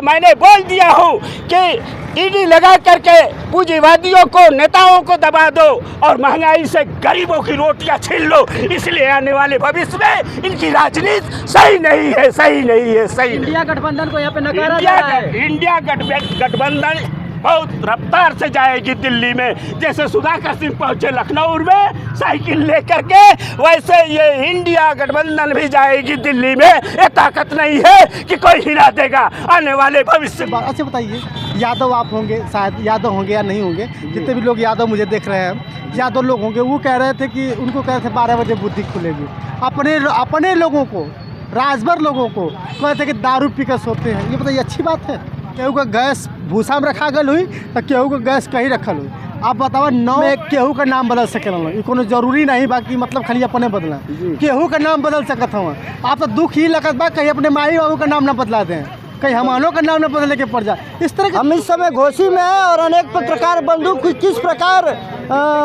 मैंने बोल दिया हूँ कि ईडी लगा करके पूंजीवादियों को, नेताओं को दबा दो और महंगाई से गरीबों की रोटियां छीन लो। इसलिए आने वाले भविष्य में इनकी राजनीति सही नहीं है, सही नहीं है, सही। इंडिया गठबंधन को यहाँ पे नकारा जा रहा है। इंडिया गठबंधन बहुत रफ्तार से जाएगी दिल्ली में। जैसे सुधाकर सिंह पहुंचे लखनऊ में साइकिल लेकर के, वैसे ये इंडिया गठबंधन भी जाएगी दिल्ली में। ये ताकत नहीं है कि कोई हिला देगा आने वाले भविष्य में। अच्छा बताइए, यादव आप होंगे, शायद यादव होंगे या नहीं होंगे, जितने भी लोग यादव मुझे देख रहे हैं यादव लोग होंगे, वो कह रहे थे कि उनको कह रहे थे 12 बजे बुद्धि खुलेगी। अपने लोगों को, राजभर लोगों को कह रहे थे कि दारू पी कर सोते हैं। ये बताइए अच्छी बात है? केहू का गैस भूसा में रखा गल हुई तो केहू का गैस कहीं रखल हुई। आप बताओ 9 में केहू का नाम बदल सके ये कोनो जरूरी नहीं बाकी मतलब खाली अपने बदला केहू का नाम बदल सकत हूँ। आप तो दुख ही लगत बा कहीं अपने माई बाबू का नाम ना बदला दें, कहीं हमारों का नाम न बदलने के पड़ जाए। इस तरह हम इस समय घोषी में हैं और अनेक पत्रकार बंधु किस प्रकार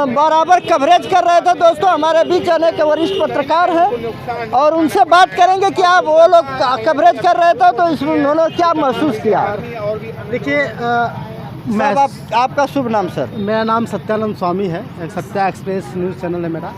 बराबर कवरेज कर रहे थे। दोस्तों हमारे बीच अनेक वरिष्ठ पत्रकार हैं और उनसे बात करेंगे कि आप वो लोग कवरेज कर रहे थे तो इसमें उन्होंने क्या महसूस किया। देखिए आपका शुभ नाम सर? मेरा नाम सत्यानंद स्वामी है, सत्या एक्सप्रेस न्यूज़ चैनल है मेरा।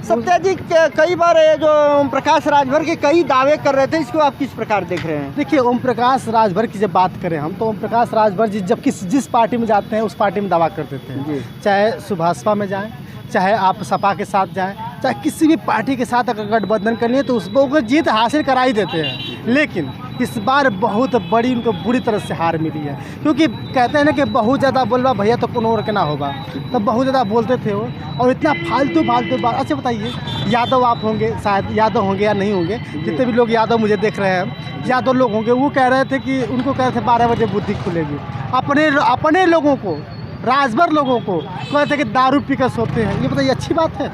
सत्या जी, कई बार ये जो ओम प्रकाश राजभर के कई दावे कर रहे थे, इसको आप किस प्रकार देख रहे हैं? देखिए ओम प्रकाश राजभर की जब बात करें हम तो ओम प्रकाश राजभर जी जब जिस पार्टी में जाते हैं उस पार्टी में दावा कर देते हैं। चाहे सुभाषपा में जाएं, चाहे आप सपा के साथ जाएं, चाहे किसी भी पार्टी के साथ अगर गठबंधन कर लिए तो उसको जीत हासिल करा ही देते हैं। लेकिन इस बार बहुत बड़ी उनको बुरी तरह से हार मिली है, क्योंकि कहते हैं ना कि बहुत ज़्यादा बोलवा भैया तो कोनो और के ना होगा, तो बहुत ज़्यादा बोलते थे वो और इतना फालतू बात। अच्छा बताइए, यादव आप होंगे, शायद यादव होंगे या नहीं होंगे, जितने भी लोग यादव मुझे देख रहे हैं यादव लोग होंगे, वो कह रहे थे कि उनको कह रहे थे 12 बजे बुद्धि खुलेगी। अपने लोगों को, राजभर लोगों को कहते थे कि दारू पी कर सोते हैं। ये बताइए अच्छी बात है?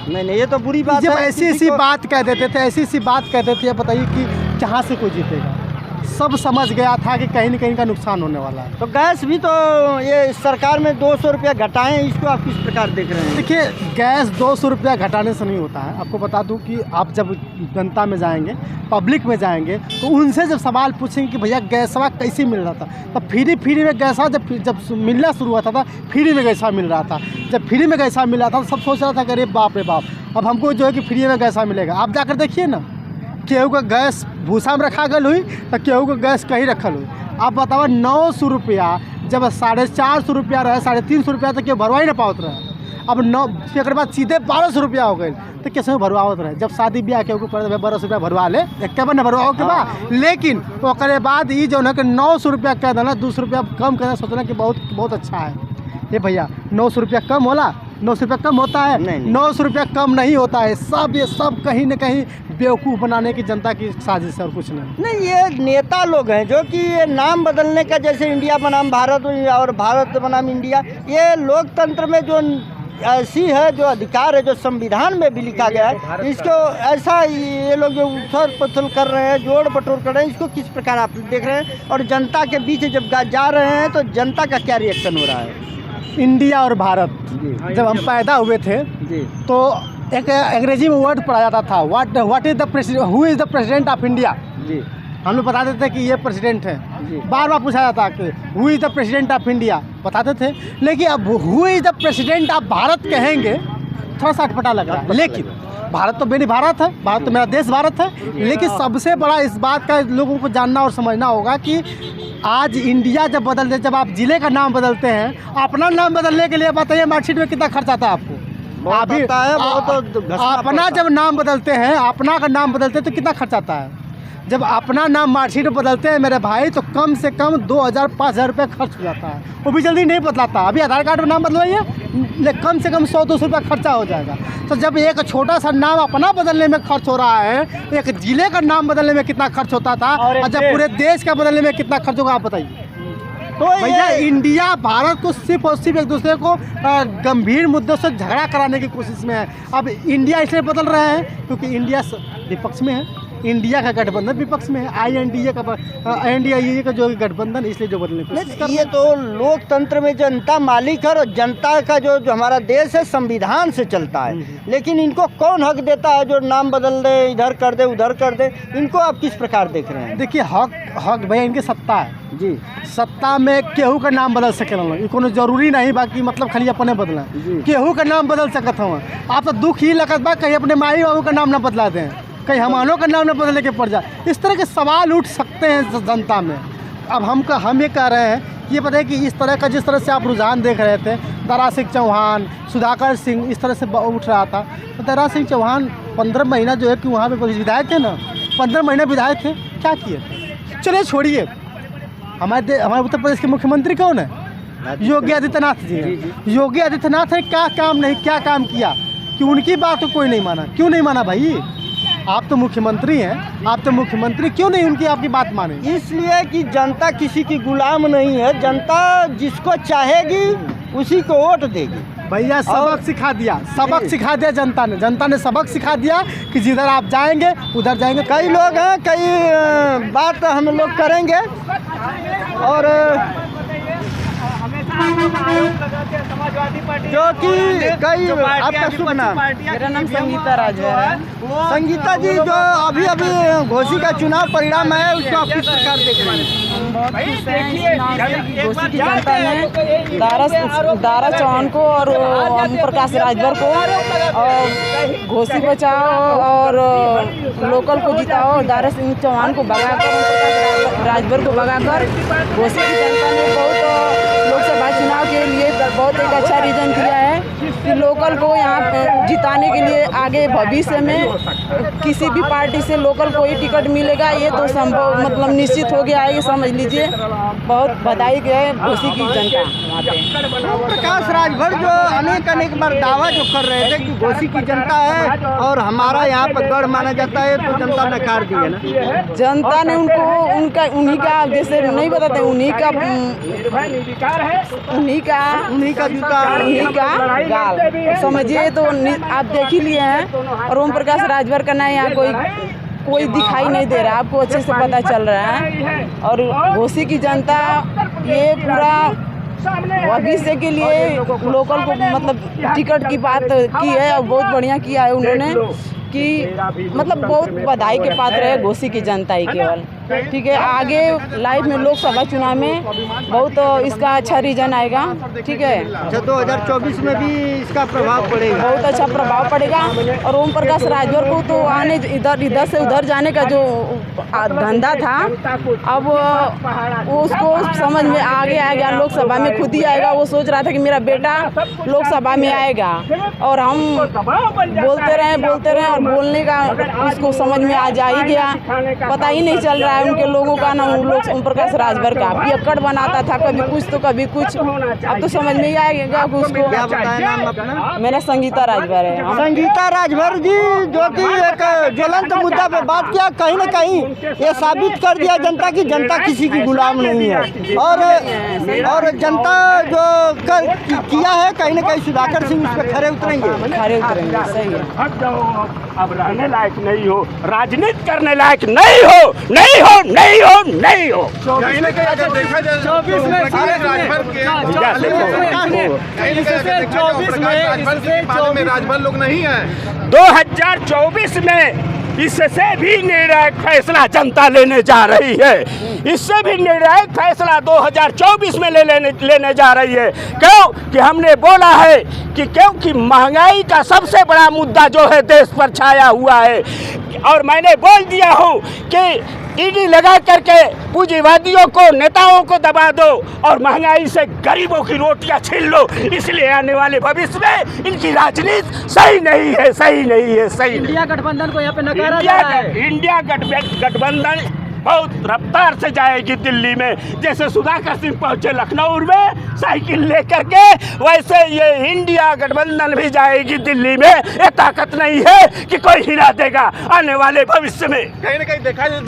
नहीं, ये तो बुरी बात है। जब ऐसी बात कह देते थे, ऐसी बात कहते थे, बताइए कि कहाँ से कोई जीतेगा। सब समझ गया था कि कहीं न कहीं का नुकसान होने वाला है। तो गैस भी तो ये सरकार में 200 रुपया घटाएं, इसको आप किस प्रकार देख रहे हैं? देखिए गैस 200 रुपया घटाने से नहीं होता है। आपको बता दूं कि आप जब जनता में जाएंगे, पब्लिक में जाएंगे, तो उनसे जब सवाल पूछेंगे कि भैया गैसवा कैसे मिल रहा था, तो फ्री में गैसा जब मिलना शुरू हुआ था फ्री में गैसा मिल रहा था। जब फ्री में गैसा मिल रहा था तो सब सोच रहा था कि अरे बाप रे बाप, अब हमको जो है कि फ्री में गैसा मिलेगा। आप जाकर देखिए ना, केहू का गैस भूसा में रखा गल हुई तो केहू का गैस कहीं रखल हुई। आप बताओ 900 रुपया जब 450 रुपया रहे, 350 रुपया तक केहू भरवा ही ना पावत रहे। अब 9 के बाद सीधे 1200 रुपया हो गए तो कैसे भरवावत रहे। जब शादी ब्याह के ऊपर 1200 रुपया भरवा ले, एक बार न भरवाओ के बाद, लेकिन ओकरे बाद ये जो है कि 900 रुपया कह देना, 200 रुपया कम करना, सोचना कि बहुत अच्छा है। ये भैया 900 रुपया कम होला? 900 रुपया कम होता है? नहीं। 900 रुपया कम नहीं होता है। ये सब कहीं न कहीं बेवकूफ़ बनाने की जनता की साजिश है और कुछ नहीं। ये नेता लोग हैं जो कि ये नाम बदलने का, जैसे इंडिया बनाम भारत और भारत बनाम इंडिया, ये लोकतंत्र में जो ऐसी है जो अधिकार है जो संविधान में भी लिखा गया है, इसको ऐसा ये लोग जो उथल पुथल कर रहे हैं, जोड़ बटोर कर रहे हैं, इसको किस प्रकार आप देख रहे हैं? और जनता के बीच जब जा रहे हैं तो जनता का क्या रिएक्शन हो रहा है? इंडिया और भारत जब हम पैदा हुए थे तो एक अंग्रेजी में वर्ड पढ़ा जाता था, what is the president, who is the president of India. हम लोग बताते थे कि ये प्रेसिडेंट है। बार बार पूछा जाता कि who is the president of India, बताते थे। लेकिन अब who is the president of Bharat कहेंगे थोड़ा सा अटपटा लग रहा है। लेकिन भारत तो मेरी भारत है, भारत तो मेरा देश भारत है। लेकिन सबसे बड़ा इस बात का लोगों को जानना और समझना होगा कि आज इंडिया जब बदलते, जब आप ज़िले का नाम बदलते हैं, अपना नाम बदलने के लिए बताइए मार्कशीट में कितना खर्च आता है आपको? अभी अपना जब नाम बदलते हैं, अपना का नाम बदलते हैं तो कितना खर्च आता है? जब अपना नाम मार्कशीट बदलते हैं मेरे भाई तो कम से कम 2000-5000 रुपये खर्च हो जाता है। वो भी जल्दी नहीं बदलाता। अभी आधार कार्ड में नाम बदलवाइए, कम से कम 100-200 रुपया खर्चा हो जाएगा। तो जब एक छोटा सा नाम अपना बदलने में खर्च हो रहा है, एक ज़िले का नाम बदलने में कितना खर्च होता था, और जब पूरे देश का बदलने में कितना खर्च होगा आप बताइए। तो भैया इंडिया भारत को सिर्फ और सिर्फ एक दूसरे को गंभीर मुद्दों से झगड़ा कराने की कोशिश में है। अब इंडिया इसलिए बदल रहे हैं क्योंकि इंडिया विपक्ष में है, इंडिया का गठबंधन विपक्ष में है, INDA का जो गठबंधन, इसलिए जो बदलने की कोशिश कर रहे ये तो लोकतंत्र में जनता मालिक है और जनता का जो हमारा देश है संविधान से चलता है। लेकिन इनको कौन हक देता है जो नाम बदल दे, इधर कर दे उधर कर दे? इनको आप किस प्रकार देख रहे हैं? देखिए, हक भैया इनके सत्ता है जी। सत्ता में केहू का नाम बदल सके ये कोनो जरूरी नहीं बाकी मतलब खाली अपने बदला केहू का नाम बदल सकत हूँ। आप तो दुख ही लगत बा कहीं अपने माई बाबू का नाम ना बदला दें, कहीं हमारों का नाम ना बदलने के पड़ जाए। इस तरह के सवाल उठ सकते हैं जनता में। अब हम ये कह रहे हैं कि ये पता है कि इस तरह का जिस तरह से आप रुझान देख रहे थे, दारा सिंह चौहान, सुधाकर सिंह इस तरह से उठ रहा था, तो दारा सिंह चौहान 15 महीना जो है कि वहाँ पे विधायक थे ना, 15 महीने विधायक थे, क्या किए थे? चलिए छोड़िए, हमारे उत्तर प्रदेश के मुख्यमंत्री कौन है? योगी आदित्यनाथ जी हैं। योगी आदित्यनाथ ने क्या काम किया कि उनकी बात तो कोई नहीं माना? क्यों नहीं माना भाई? आप तो मुख्यमंत्री हैं, आप तो मुख्यमंत्री, क्यों नहीं उनकी आपकी बात माने? इसलिए कि जनता किसी की गुलाम नहीं है, जनता जिसको चाहेगी उसी को वोट देगी। भैया सबक सिखा दिया जनता ने सबक सिखा दिया कि जिधर आप जाएंगे उधर जाएंगे। कई लोग हैं, कई बात हम लोग करेंगे और जो कि कई आपका शुभ नाम? मेरा नाम संगीता राजभर है। संगीता जी, जो अभी घोसी का चुनाव परिणाम है उसको आप किस प्रकार देख रहे हैं? बहुत खुश हैं इस चुनाव से कि घोसी की जनता ने दारा चौहान को और ओम प्रकाश राजभर को और घोसी बचाओ और लोकल को जिताओ, दारा सिंह चौहान को भगाकर ओम प्रकाश राजभर को भगाकर घोसी की जनता ने बहुत लोकसभा चुनाव के लिए बहुत एक अच्छा रीजन किया है कि लोकल को यहाँ जिताने के लिए आगे भविष्य में किसी भी पार्टी से लोकल को ही टिकट मिलेगा, ये तो संभव मतलब निश्चित हो गया है, ये समझ लीजिए। बहुत बधाई है घोसी की जनता। ओम प्रकाश राजभर जो अनेक बार दावा जो कर रहे थे कि घोसी की जनता है और हमारा यहाँ पर गढ़ माना जाता है, तो जनता नकार दी है ना? जनता ने उन्हीं का जैसे नहीं बताते, उन्हीं का जूता, उन्हीं का गाल समझिए। तो आप देख ही लिए हैं। और ओम प्रकाश राजभर का ना यहाँ कोई दिखाई नहीं दे रहा, आपको अच्छे से पता चल रहा है। और घोसी की जनता ये पूरा भविष्य के लिए लोकल को मतलब टिकट की बात की है और बहुत बढ़िया किया है उन्होंने कि मतलब बहुत बधाई के पात्र है घोसी की जनता ही केवल। ठीक है, आगे लाइफ में लोकसभा चुनाव में बहुत इसका अच्छा रीजन आएगा। ठीक है, अच्छा 2024 में भी इसका प्रभाव पड़ेगा, बहुत अच्छा प्रभाव पड़ेगा। और ओम प्रकाश राजभर को तो आने इधर से उधर जाने का जो धंधा था, अब वो उसको समझ में आगे आ गया। लोकसभा में खुद ही आएगा, वो सोच रहा था कि मेरा बेटा लोकसभा में आएगा और हम बोलते रहे और बोलने का उसको समझ में आ जा ही गया। पता ही नहीं चल रहा है उनके लोगों का ना ओम प्रकाश राजभर का। पियक्कड़ बनाता था, कभी कुछ तो कभी कुछ, अब तो समझ में ही आएगा उसको। क्या बताया नाम अपना? मेरा संगीता राजभर है। संगीता राजभर जी, जो कि एक ज्वलंत मुद्दा पे बात किया, कहीं न कहीं ये साबित कर दिया जनता की जनता किसी की गुलाम नहीं है। और जनता जो किया है, कहीं न कहीं सुधाकर सिंह उस पर खरे उतरेंगे। सही है। हट जाओ, अब रहने लायक नहीं हो, राजनीति करने लायक नहीं हो। 24 में राजभर लोग नहीं है। 2024 में इससे भी निर्णायक फैसला जनता लेने जा रही है। इससे भी निर्णायक फैसला 2024 में लेने जा रही है। क्यों कि हमने बोला है कि क्योंकि महंगाई का सबसे बड़ा मुद्दा जो है देश पर छाया हुआ है। और मैंने बोल दिया हूँ कि ईडी लगा करके पूंजीवादियों को, नेताओं को दबा दो और महंगाई से गरीबों की रोटियां छीन लो। इसलिए आने वाले भविष्य में इनकी राजनीति सही नहीं है। इंडिया गठबंधन को यहाँ पे नकारा जा रहा है। इंडिया गठबंधन बहुत रफ्तार से जाएगी दिल्ली में। जैसे सुधाकर सिंह पहुंचे लखनऊ में साइकिल लेकर के, वैसे ये इंडिया गठबंधन भी जाएगी दिल्ली में। ये ताकत नहीं है कि कोई हिला देगा आने वाले भविष्य में। कहीं न कहीं देखा जाए